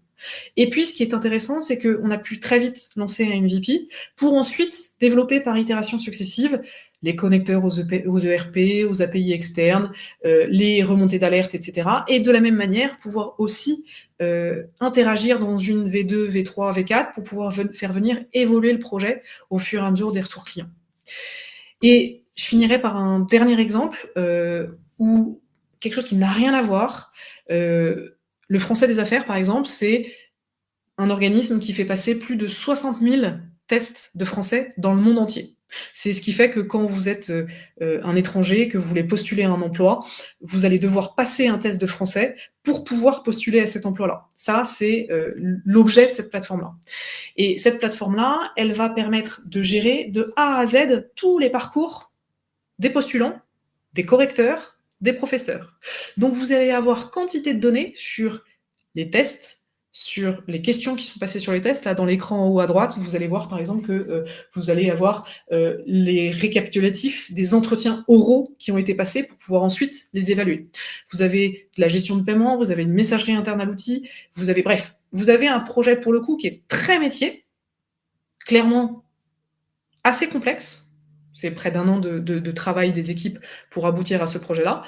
Et puis, ce qui est intéressant, c'est qu'on a pu très vite lancer un MVP pour ensuite développer par itération successive les connecteurs aux ERP, aux API externes, les remontées d'alerte, etc. Et de la même manière, pouvoir aussi interagir dans une V2, V3, V4 pour pouvoir faire venir évoluer le projet au fur et à mesure des retours clients. Et je finirai par un dernier exemple où quelque chose qui n'a rien à voir. Le Français des affaires, par exemple, c'est un organisme qui fait passer plus de 60 000 tests de français dans le monde entier. C'est ce qui fait que quand vous êtes un étranger, que vous voulez postuler à un emploi, vous allez devoir passer un test de français pour pouvoir postuler à cet emploi-là. Ça, c'est l'objet de cette plateforme-là. Et cette plateforme-là, elle va permettre de gérer de A à Z tous les parcours des postulants, des correcteurs, des professeurs. Donc, vous allez avoir quantité de données sur les tests, sur les questions qui sont passées sur les tests. Là, dans l'écran en haut à droite, vous allez voir, par exemple, que vous allez avoir les récapitulatifs des entretiens oraux qui ont été passés pour pouvoir ensuite les évaluer. Vous avez de la gestion de paiement, vous avez une messagerie interne à l'outil, vous avez un projet, pour le coup, qui est très métier, clairement assez complexe. C'est près d'1 an de travail des équipes pour aboutir à ce projet-là,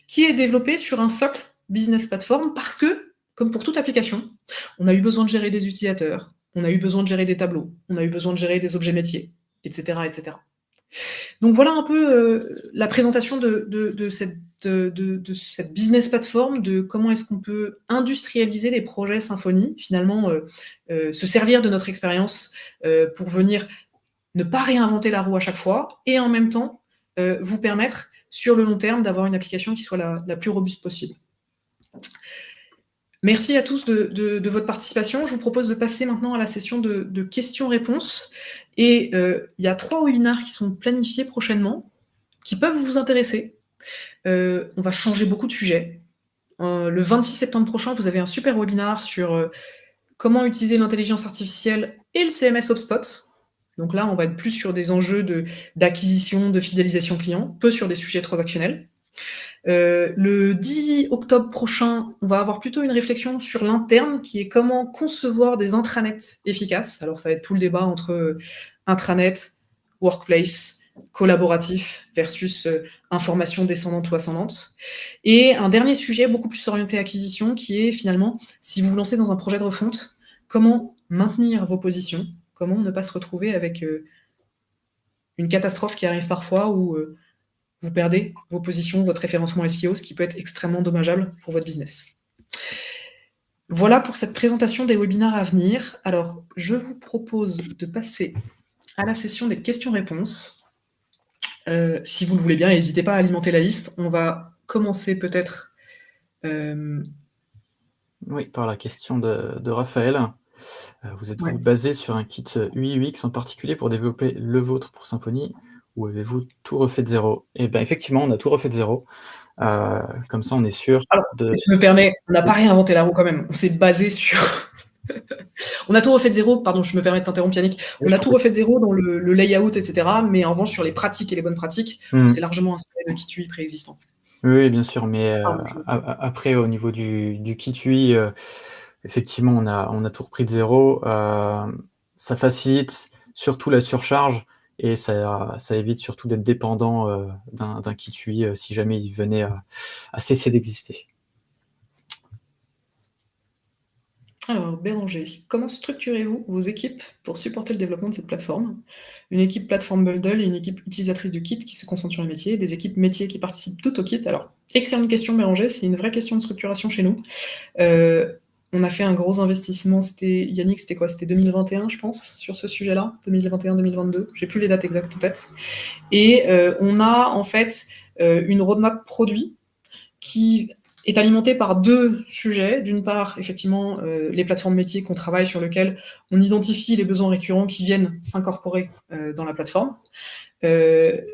qui est développé sur un socle business platform parce que, comme pour toute application, on a eu besoin de gérer des utilisateurs, on a eu besoin de gérer des tableaux, on a eu besoin de gérer des objets métiers, etc. etc. Donc voilà un peu la présentation de cette business platform, de comment est-ce qu'on peut industrialiser les projets Symfony, finalement se servir de notre expérience pour venir ne pas réinventer la roue à chaque fois, et en même temps vous permettre, sur le long terme, d'avoir une application qui soit la plus robuste possible. Merci à tous de votre participation. Je vous propose de passer maintenant à la session de questions-réponses. Et il y a 3 webinaires qui sont planifiés prochainement, qui peuvent vous intéresser. On va changer beaucoup de sujets. Le 26 septembre prochain, vous avez un super webinaire sur comment utiliser l'intelligence artificielle et le CMS HubSpot. Donc là, on va être plus sur des enjeux d'acquisition, de fidélisation client, peu sur des sujets transactionnels. Le 10 octobre prochain, on va avoir plutôt une réflexion sur l'interne, qui est comment concevoir des intranets efficaces. Alors ça va être tout le débat entre intranet, workplace, collaboratif versus information descendante ou ascendante. Et un dernier sujet beaucoup plus orienté acquisition, qui est finalement, si vous vous lancez dans un projet de refonte, comment maintenir vos positions, comment ne pas se retrouver avec une catastrophe qui arrive parfois où vous perdez vos positions, votre référencement SEO, ce qui peut être extrêmement dommageable pour votre business. Voilà pour cette présentation des webinaires à venir. Alors, je vous propose de passer à la session des questions-réponses. Si vous le voulez bien, n'hésitez pas à alimenter la liste. On va commencer peut-être... Oui, par la question de Raphaël. Vous êtes-vous basé sur un kit UI UX en particulier pour développer le vôtre pour Symfony, ou avez-vous tout refait de zéro? Eh bien, effectivement, on a tout refait de zéro. Comme ça, on est sûr de... Je me permets, on n'a pas réinventé la roue quand même. On s'est basé sur... On a tout refait de zéro, pardon, je me permets de t'interrompre Yannick. On a tout refait de zéro dans le layout, etc. Mais en revanche, sur les pratiques et les bonnes pratiques, on s'est largement inspiré de kit UI préexistant. Oui, bien sûr, mais après, au niveau du kit UI, effectivement, on a tout repris de zéro. Ça facilite surtout la surcharge et ça évite surtout d'être dépendant d'un kit UI si jamais il venait à cesser d'exister. Alors, Béranger, comment structurez-vous vos équipes pour supporter le développement de cette plateforme? Une équipe plateforme bundle et une équipe utilisatrice du kit qui se concentre sur les métiers, des équipes métiers qui participent toutes au kit. Alors, excellente question, Béranger, c'est une vraie question de structuration chez nous. On a fait un gros investissement, Yannick, c'était quoi? C'était 2021, je pense, sur ce sujet-là, 2021-2022, j'ai plus les dates exactes en tête. Et on a en fait une roadmap produit qui est alimenté par deux sujets. D'une part, effectivement, les plateformes métiers qu'on travaille, sur lesquelles on identifie les besoins récurrents qui viennent s'incorporer dans la plateforme. Et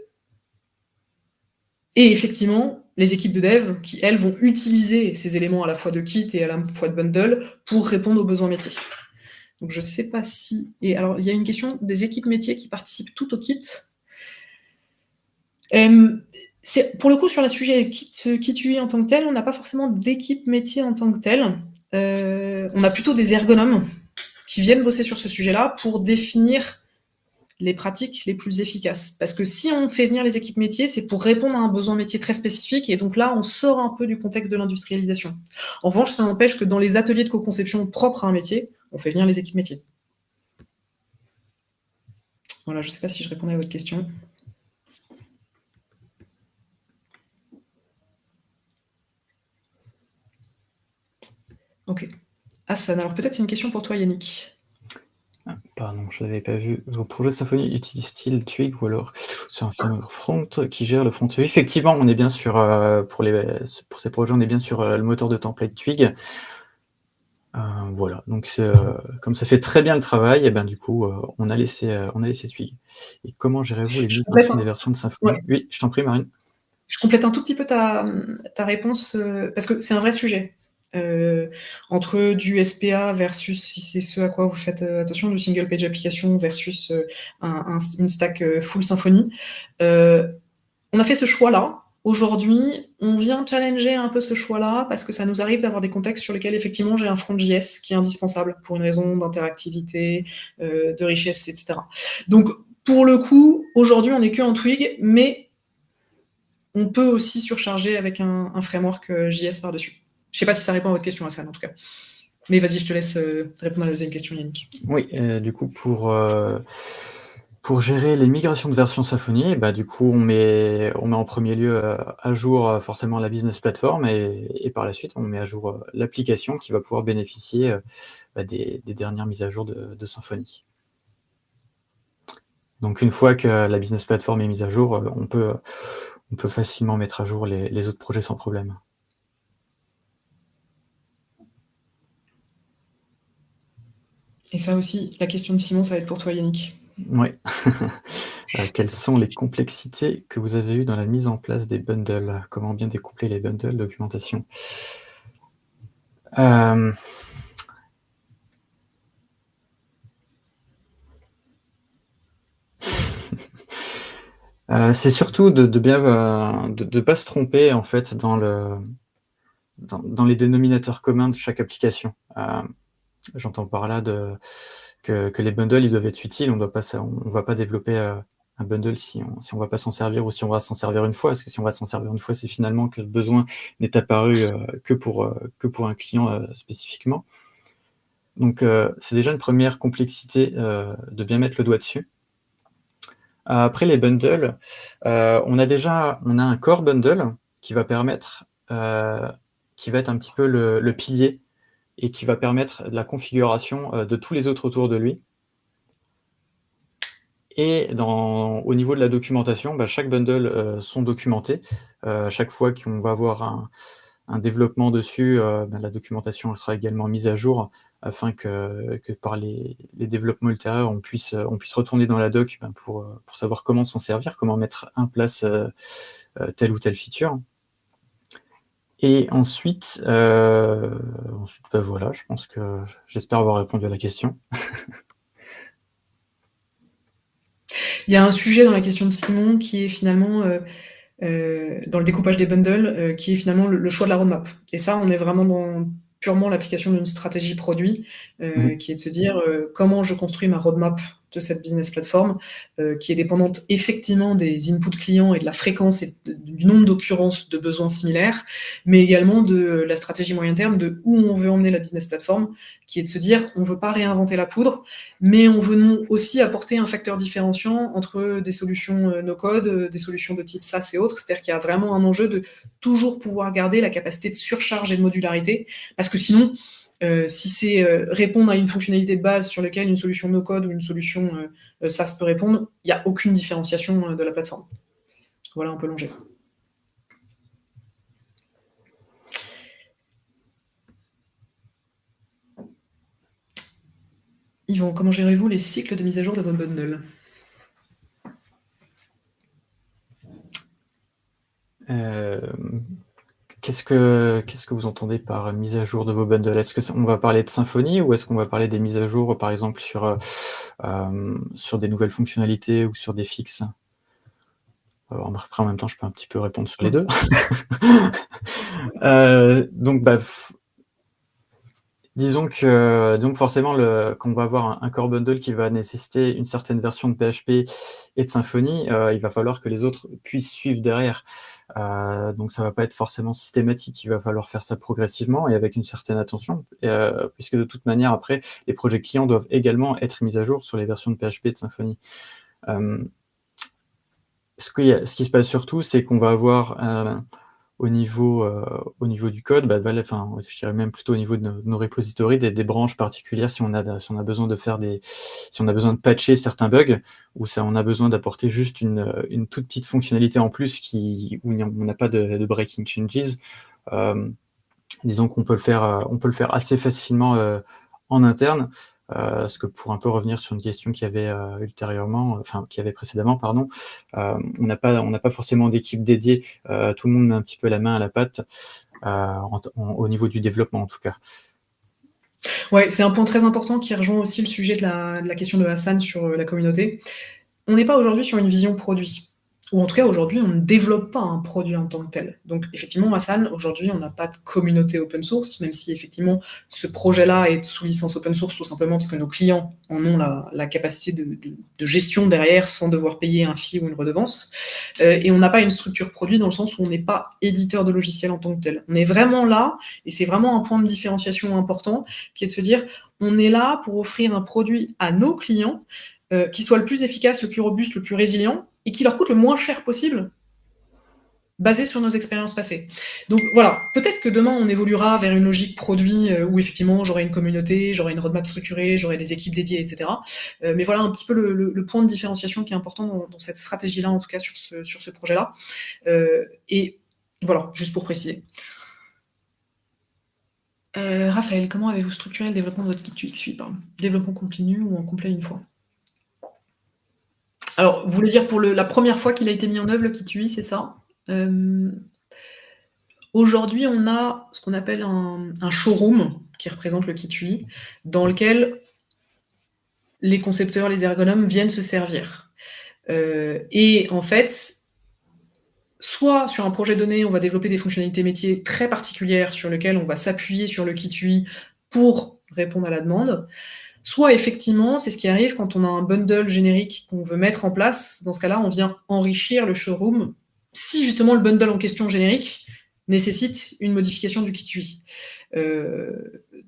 effectivement, les équipes de dev qui, elles, vont utiliser ces éléments à la fois de kit et à la fois de bundle pour répondre aux besoins métiers. Donc je ne sais pas si... Et alors, il y a une question des équipes métiers qui participent toutes au kit. Pour le coup, sur le sujet kit UI en tant que tel, on n'a pas forcément d'équipe métier en tant que tel. On a plutôt des ergonomes qui viennent bosser sur ce sujet-là pour définir les pratiques les plus efficaces. Parce que si on fait venir les équipes métiers, c'est pour répondre à un besoin métier très spécifique, et donc là, on sort un peu du contexte de l'industrialisation. En revanche, ça n'empêche que dans les ateliers de co-conception propres à un métier, on fait venir les équipes métiers. Voilà, je ne sais pas si je répondais à votre question. Ok. Hassan, alors peut-être c'est une question pour toi, Yannick. Pardon, je n'avais pas vu. Vos projets Symfony utilisent-ils Twig ou alors c'est un framework front qui gère le front? Oui, effectivement, on est bien sur, pour ces projets, on est bien sur le moteur de template Twig. Voilà, donc comme ça fait très bien le travail, et ben du coup, on a laissé Twig. Et comment gérez-vous les migrations des versions de Symfony? Ouais. Oui, je t'en prie, Marine. Je complète un tout petit peu ta réponse, parce que c'est un vrai sujet. Entre du SPA versus, si c'est ce à quoi vous faites attention, du single page application versus une stack full Symfony. On a fait ce choix-là. Aujourd'hui, on vient challenger un peu ce choix-là parce que ça nous arrive d'avoir des contextes sur lesquels effectivement j'ai un front JS qui est indispensable pour une raison d'interactivité, de richesse, etc. Donc pour le coup, aujourd'hui on n'est que en Twig, mais on peut aussi surcharger avec un framework JS par-dessus. Je ne sais pas si ça répond à votre question, Hassan, en tout cas. Mais vas-y, je te laisse répondre à la deuxième question, Yannick. Oui, du coup, pour gérer les migrations de version Symfony, bah, du coup, on met en premier lieu à jour forcément la business platform et par la suite, on met à jour l'application qui va pouvoir bénéficier des dernières mises à jour de Symfony. Donc, une fois que la business platform est mise à jour, on peut facilement mettre à jour les autres projets sans problème. Et ça aussi, la question de Simon, ça va être pour toi, Yannick. Oui. Quelles sont les complexités que vous avez eues dans la mise en place des bundles? Comment bien découpler les bundles, documentation? C'est surtout de ne pas se tromper en fait dans les dénominateurs communs de chaque application. J'entends par là que les bundles ils doivent être utiles. On ne va pas développer un bundle si on ne va pas s'en servir ou si on va s'en servir une fois. Parce que si on va s'en servir une fois, c'est finalement que le besoin n'est apparu que pour un client spécifiquement. Donc c'est déjà une première complexité de bien mettre le doigt dessus. Après les bundles, on a un core bundle qui va permettre, qui va être un petit peu le pilier et qui va permettre de la configuration de tous les autres autour de lui. Et au niveau de la documentation, chaque bundle sont documentés. Chaque fois qu'on va avoir un développement dessus, la documentation elle sera également mise à jour afin que par les développements ultérieurs, on puisse retourner dans la doc pour savoir comment s'en servir, comment mettre en place telle ou telle feature. Et ensuite, voilà, je pense que j'espère avoir répondu à la question. Il y a un sujet dans la question de Simon qui est finalement dans le découpage des bundles, qui est finalement le choix de la roadmap. Et ça, on est vraiment dans purement l'application d'une stratégie produit, qui est de se dire comment je construis ma roadmap de cette business platform, qui est dépendante effectivement des inputs clients et de la fréquence et du nombre d'occurrences de besoins similaires, mais également de la stratégie moyen terme de où on veut emmener la business platform, qui est de se dire on veut pas réinventer la poudre, mais on veut aussi apporter un facteur différenciant entre des solutions no-code, des solutions de type SaaS et autres, c'est-à-dire qu'il y a vraiment un enjeu de toujours pouvoir garder la capacité de surcharge et de modularité, parce que sinon, si c'est répondre à une fonctionnalité de base sur laquelle une solution no-code ou une solution SaaS peut répondre, il n'y a aucune différenciation de la plateforme. Voilà un peu l'enjeu. Yvan, comment gérez-vous les cycles de mise à jour de votre bundle ? Qu'est-ce que vous entendez par mise à jour de vos bundles? Est-ce qu'on va parler de Symfony ou est-ce qu'on va parler des mises à jour, par exemple, sur des nouvelles fonctionnalités ou sur des fixes? Alors, après, en même temps, je peux un petit peu répondre sur les deux. Donc, disons que forcément, quand on va avoir un core bundle qui va nécessiter une certaine version de PHP et de Symfony, il va falloir que les autres puissent suivre derrière. Donc ça va pas être forcément systématique, il va falloir faire ça progressivement et avec une certaine attention, puisque de toute manière, après, les projets clients doivent également être mis à jour sur les versions de PHP et de Symfony. Ce qui se passe surtout, c'est qu'on va avoir au niveau du code, je dirais même plutôt au niveau de nos repositories, des branches particulières si on a besoin de patcher certains bugs, ou si on a besoin d'apporter juste une toute petite fonctionnalité en plus où on n'a pas de breaking changes. Disons qu'on peut le faire assez facilement en interne. Parce que pour un peu revenir sur une question qu'il y avait précédemment, on n'a pas forcément d'équipe dédiée. Tout le monde met un petit peu la main à la pâte au niveau du développement en tout cas. Ouais, c'est un point très important qui rejoint aussi le sujet de la question de Hassan sur la communauté. On n'est pas aujourd'hui sur une vision produit. Ou en tout cas, aujourd'hui, on ne développe pas un produit en tant que tel. Donc, effectivement, Hassan, aujourd'hui, on n'a pas de communauté open source, même si, effectivement, ce projet-là est sous licence open source, tout simplement parce que nos clients en ont la capacité de gestion derrière sans devoir payer un fee ou une redevance. Et on n'a pas une structure produit dans le sens où on n'est pas éditeur de logiciel en tant que tel. On est vraiment là, et c'est vraiment un point de différenciation important, qui est de se dire, on est là pour offrir un produit à nos clients qui soit le plus efficace, le plus robuste, le plus résilient, et qui leur coûte le moins cher possible, basé sur nos expériences passées. Donc voilà, peut-être que demain on évoluera vers une logique produit où effectivement j'aurai une communauté, j'aurai une roadmap structurée, j'aurai des équipes dédiées, etc. Mais voilà un petit peu le point de différenciation qui est important dans cette stratégie-là, en tout cas sur ce projet-là. Et voilà, juste pour préciser. Raphaël, comment avez-vous structuré le développement de votre kit UX8 Développement continu ou en complet une fois? Alors, vous voulez dire pour la première fois qu'il a été mis en œuvre, le kit UI, c'est ça? Aujourd'hui, on a ce qu'on appelle un showroom qui représente le kit UI, dans lequel les concepteurs, les ergonomes viennent se servir. Et en fait, soit sur un projet donné, on va développer des fonctionnalités métiers très particulières sur lesquelles on va s'appuyer sur le kit UI pour répondre à la demande. Soit effectivement, c'est ce qui arrive quand on a un bundle générique qu'on veut mettre en place. Dans ce cas-là, on vient enrichir le showroom si justement le bundle en question générique nécessite une modification du kit UI.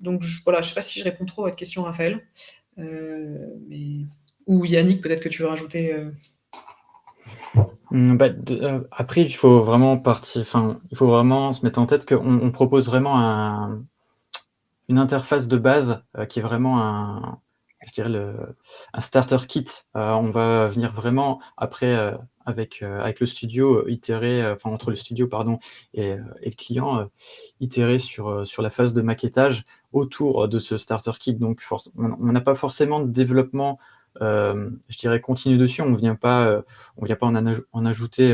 Donc voilà, je ne sais pas si je réponds trop à votre question, Raphaël. Ou Yannick, peut-être que tu veux rajouter. Après, il faut vraiment se mettre en tête qu'on propose vraiment une interface de base qui est vraiment je dirais un starter kit. On va venir vraiment après avec le studio itérer, enfin entre le studio pardon et le client itérer sur la phase de maquettage autour de ce starter kit. Donc on n'a pas forcément de développement je dirais continu dessus. On vient pas en ajouter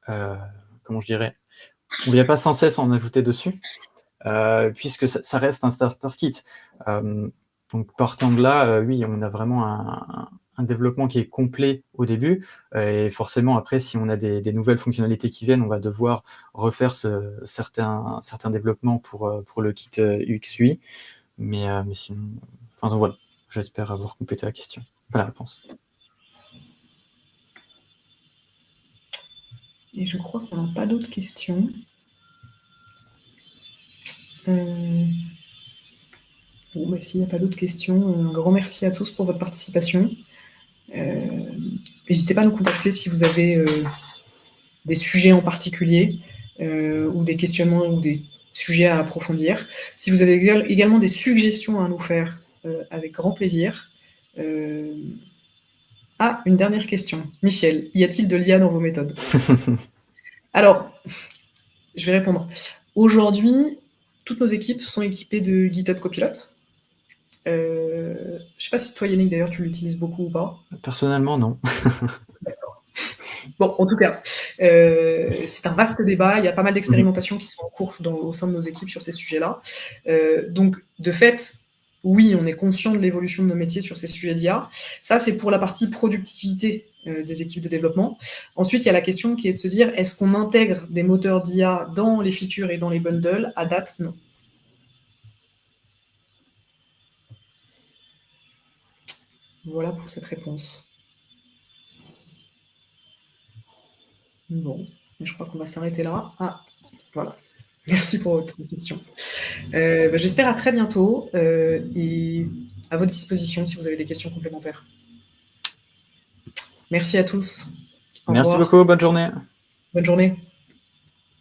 comment je dirais? On vient pas sans cesse en ajouter dessus. Puisque ça reste un starter kit. Donc partant de là, oui, on a vraiment un développement qui est complet au début, et forcément après si on a des nouvelles fonctionnalités qui viennent, on va devoir refaire certains développements pour le kit UX UI. Mais sinon, enfin donc voilà, j'espère avoir complété la question. Enfin la réponse. Et je crois qu'on n'a pas d'autres questions. Bon, bah, s'il n'y a pas d'autres questions, un grand merci à tous pour votre participation. N'hésitez pas à nous contacter si vous avez des sujets en particulier ou des questionnements ou des sujets à approfondir. Si vous avez également des suggestions à nous faire, avec grand plaisir. Ah, une dernière question. Michel, y a-t-il de l'IA dans vos méthodes? Alors, je vais répondre. Aujourd'hui, toutes nos équipes sont équipées de GitHub Copilot. Je ne sais pas si toi, Yannick, d'ailleurs, tu l'utilises beaucoup ou pas. Personnellement, non. D'accord. Bon, en tout cas, c'est un vaste débat. Il y a pas mal d'expérimentations qui sont en cours au sein de nos équipes sur ces sujets-là. Donc, de fait, oui, on est conscient de l'évolution de nos métiers sur ces sujets d'IA. Ça, c'est pour la partie productivité des équipes de développement. Ensuite, il y a la question qui est de se dire, est-ce qu'on intègre des moteurs d'IA dans les features et dans les bundles? À date, non. Voilà pour cette réponse. Bon, je crois qu'on va s'arrêter là. Ah, voilà. Merci pour votre question. J'espère à très bientôt et à votre disposition si vous avez des questions complémentaires. Merci à tous. Au Merci revoir. beaucoup, bonne journée. Bonne journée.